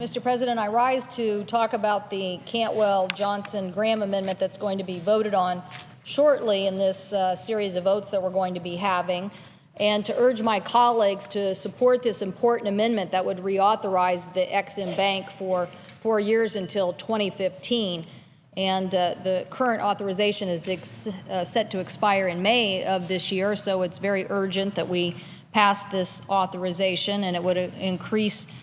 Mr. President, I rise to talk about the Cantwell-Johnson-Graham amendment that's going to be voted on shortly in this series of votes that we're going to be having, and to urge my colleagues to support this important amendment that would reauthorize the Ex-Im Bank for 4 years until 2015. And the current authorization is set to expire in May of this year, so it's very urgent that we pass this authorization, and it would increase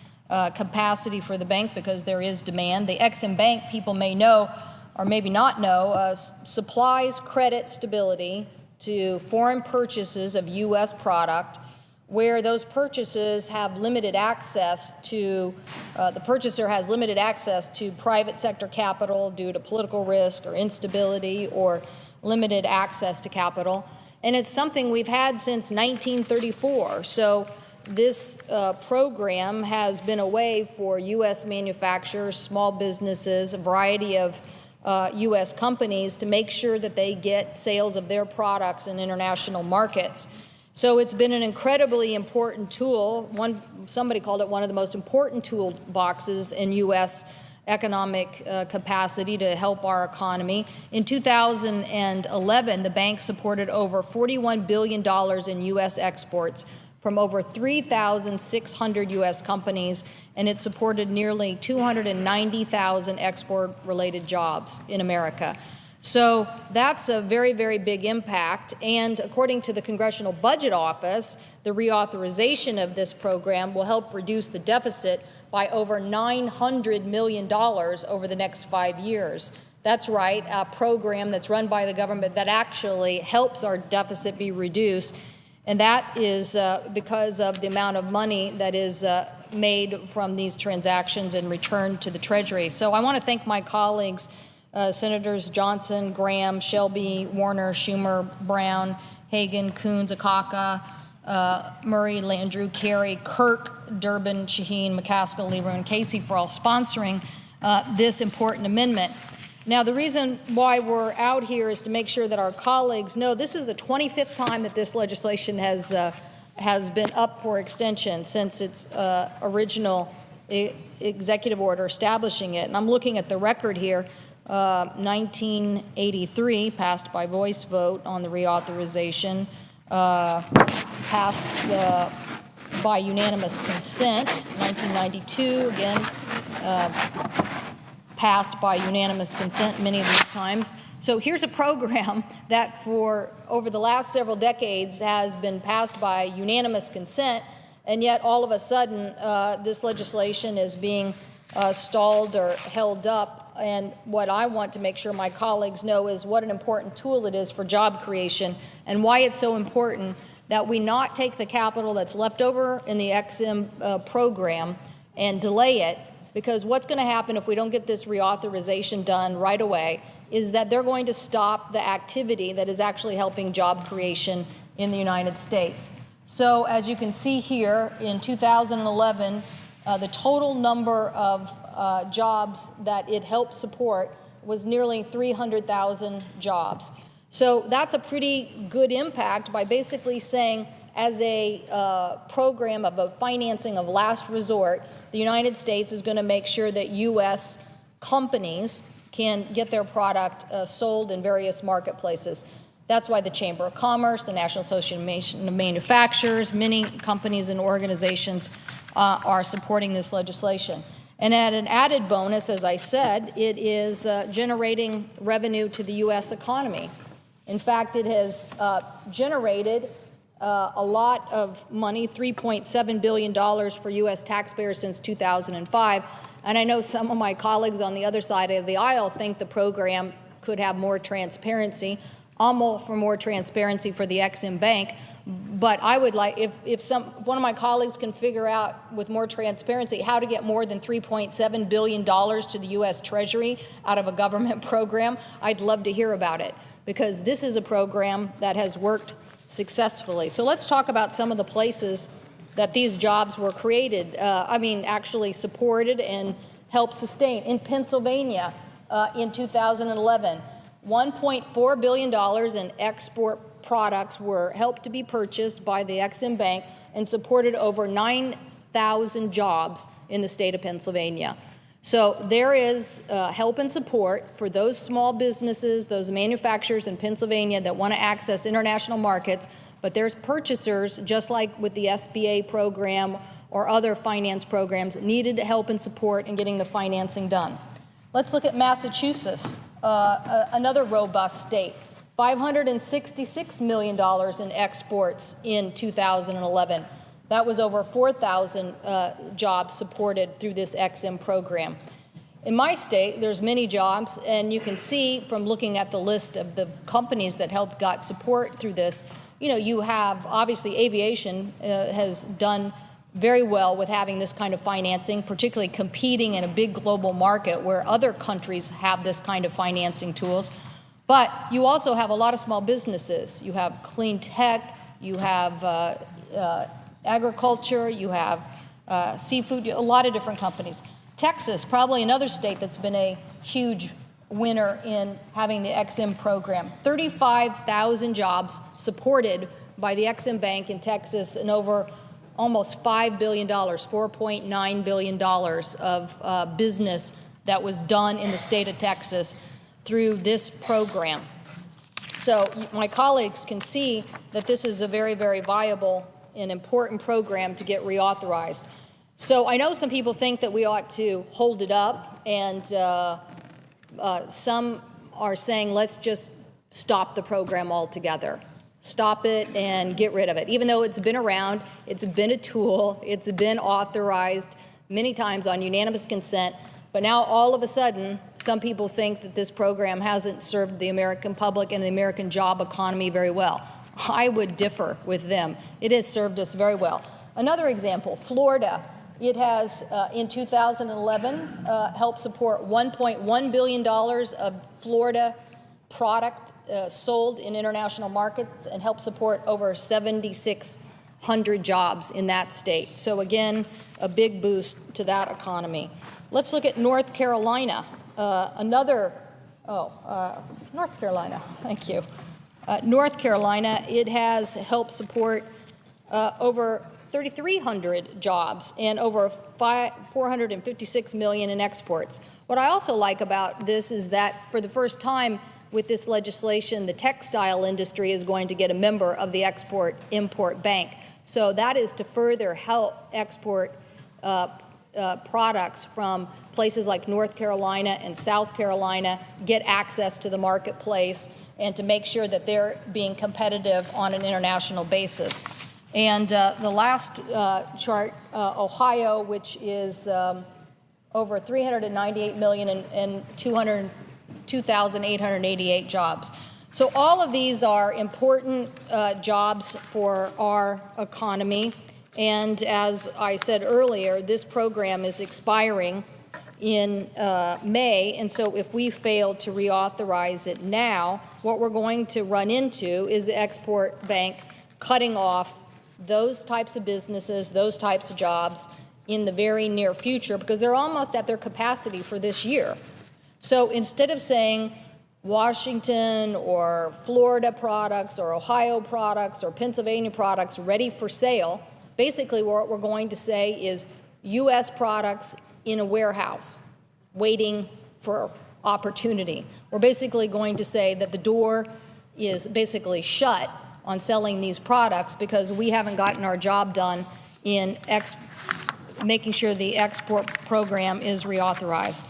capacity for the bank because there is demand. The Ex-Im Bank, people may know or maybe not know, supplies credit stability to foreign purchases of U.S. product where those purchases have limited access to, the purchaser has limited access to private sector capital due to political risk or instability or limited access to capital. And it's something we've had since 1934. So this program has been a way for U.S. manufacturers, small businesses, a variety of U.S. companies to make sure that they get sales of their products in international markets. So it's been an incredibly important tool. Somebody called it one of the most important toolboxes in U.S. economic capacity to help our economy. In 2011, the bank supported over $41 billion in U.S. exports from over 3,600 U.S. companies, and it supported nearly 290,000 export-related jobs in America. So that's a very, very big impact, and according to the Congressional Budget Office, the reauthorization of this program will help reduce the deficit by over $900 million over the next 5 years. That's right, a program that's run by the government that actually helps our deficit be reduced, and that is because of the amount of money that is made from these transactions and returned to the Treasury. So I want to thank my colleagues, Senators Johnson, Graham, Shelby, Warner, Schumer, Brown, Hagan, Coons, Akaka, Murray, Landrieu, Kerry, Kirk, Durbin, Shaheen, McCaskill, Lieber, and Casey for all sponsoring this important amendment. Now, the reason why we're out here is to make sure that our colleagues know this is the 25th time that this legislation has been up for extension since its original executive order establishing it. And I'm looking at the record here. 1983, passed by voice vote on the reauthorization, passed by unanimous consent. 1992, again, passed by unanimous consent many of these times. So here's a program that for over the last several decades has been passed by unanimous consent, and yet all of a sudden this legislation is being stalled or held up. And what I want to make sure my colleagues know is what an important tool it is for job creation and why it's so important that we not take the capital that's left over in the Ex-Im program and delay it, because what's going to happen if we don't get this reauthorization done right away is that they're going to stop the activity that is actually helping job creation in the United States. So as you can see here, in 2011, the total number of jobs that it helped support was nearly 300,000 jobs. So that's a pretty good impact by basically saying, as a program of a financing of last resort, the United States is going to make sure that U.S. companies can get their product sold in various marketplaces. That's why the Chamber of Commerce, the National Association of Manufacturers, many companies and organizations are supporting this legislation. And at an added bonus, as I said, it is generating revenue to the U.S. economy. In fact, it has generated a lot of money, $3.7 billion for U.S. taxpayers since 2005. And I know some of my colleagues on the other side of the aisle think the program could have more transparency. I'm all for more transparency for the Ex-Im Bank, but I would like, if one of my colleagues can figure out with more transparency how to get more than $3.7 billion to the U.S. Treasury out of a government program, I'd love to hear about it, because this is a program that has worked successfully. So let's talk about some of the places that these jobs were created, actually supported and helped sustain. In Pennsylvania, in 2011, $1.4 billion in export products were helped to be purchased by the Ex-Im Bank and supported over 35,000 jobs in the state of Pennsylvania. So there is help and support for those small businesses, those manufacturers in Pennsylvania that want to access international markets, but there's purchasers, just like with the SBA program or other finance programs, needed help and support in getting the financing done. Let's look at Massachusetts, another robust state. $566 million in exports in 2011. That was over 4,000 jobs supported through this EXIM program. In my state, there's many jobs, and you can see from looking at the list of the companies that got support through this, you have, obviously, aviation has done very well with having this kind of financing, particularly competing in a big global market where other countries have this kind of financing tools. But you also have a lot of small businesses. You have clean tech, you have agriculture, you have seafood, a lot of different companies. Texas, probably another state that's been a huge winner in having the EXIM program. 35,000 jobs supported by the EXIM Bank in Texas, and over almost $5 billion, $4.9 billion of business that was done in the state of Texas through this program. So my colleagues can see that this is a very, very viable and important program to get reauthorized. So I know some people think that we ought to hold it up, and some are saying let's just stop the program altogether. Stop it and get rid of it. Even though it's been around, it's been a tool, it's been authorized many times on unanimous consent, but now all of a sudden, some people think that this program hasn't served the American public and the American job economy very well. I would differ with them. It has served us very well. Another example, Florida. It has, in 2011, helped support $1.1 billion of Florida product sold in international markets and helped support over 7,600 jobs in that state. So again, a big boost to that economy. Let's look at North Carolina. North Carolina, thank you. North Carolina, it has helped support over 3,300 jobs and over 456 million in exports. What I also like about this is that for the first time with this legislation, the textile industry is going to get a member of the Export-Import Bank. So that is to further help export products from places like North Carolina and South Carolina get access to the marketplace and to make sure that they're being competitive on an international basis. And the last chart, Ohio, which is over 398 million and 2,888 jobs. So all of these are important jobs for our economy. And as I said earlier, this program is expiring in May, and so if we fail to reauthorize it now, what we're going to run into is the Export Bank cutting off those types of businesses, those types of jobs in the very near future, because they're almost at their capacity for this year. So instead of saying Washington or Florida products or Ohio products or Pennsylvania products ready for sale, basically what we're going to say is U.S. products in a warehouse waiting for opportunity. We're basically going to say that the door is basically shut on selling these products because we haven't gotten our job done in making sure the export program is reauthorized.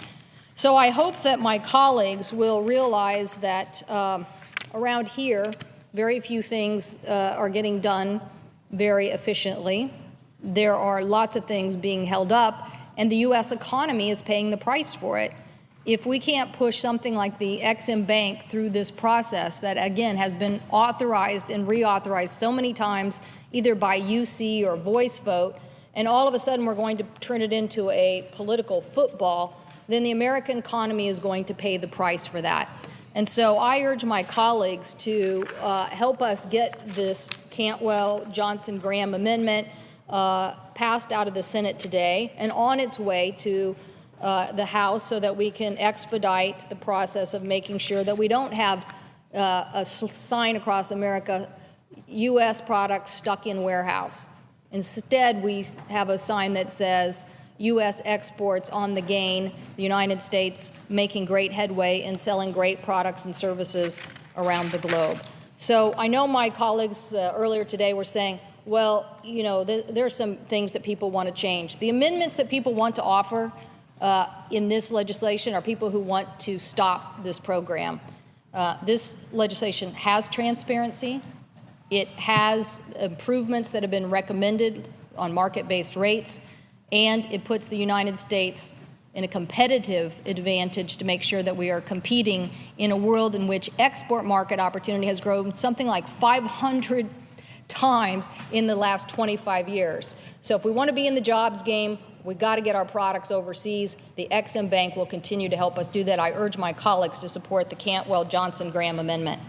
So I hope that my colleagues will realize that around here, very few things are getting done very efficiently. There are lots of things being held up, and the U.S. economy is paying the price for it. If we can't push something like the EXIM Bank through this process that, again, has been authorized and reauthorized so many times, either by UC or voice vote, and all of a sudden we're going to turn it into a political football, then the American economy is going to pay the price for that. And so I urge my colleagues to help us get this Cantwell-Johnson-Graham amendment passed out of the Senate today and on its way to the House so that we can expedite the process of making sure that we don't have a sign across America, U.S. products stuck in warehouse. Instead, we have a sign that says, U.S. exports on the gain, the United States making great headway in selling great products and services around the globe. So I know my colleagues earlier today were saying, well, you know, there are some things that people want to change. The amendments that people want to offer in this legislation are people who want to stop this program. This legislation has transparency. It has improvements that have been recommended on market-based rates, and it puts the United States in a competitive advantage to make sure that we are competing in a world in which export market opportunity has grown something like 500 times in the last 25 years. So if we want to be in the jobs game, we've got to get our products overseas. The Ex-Im Bank will continue to help us do that. I urge my colleagues to support the Cantwell-Johnson-Graham amendment.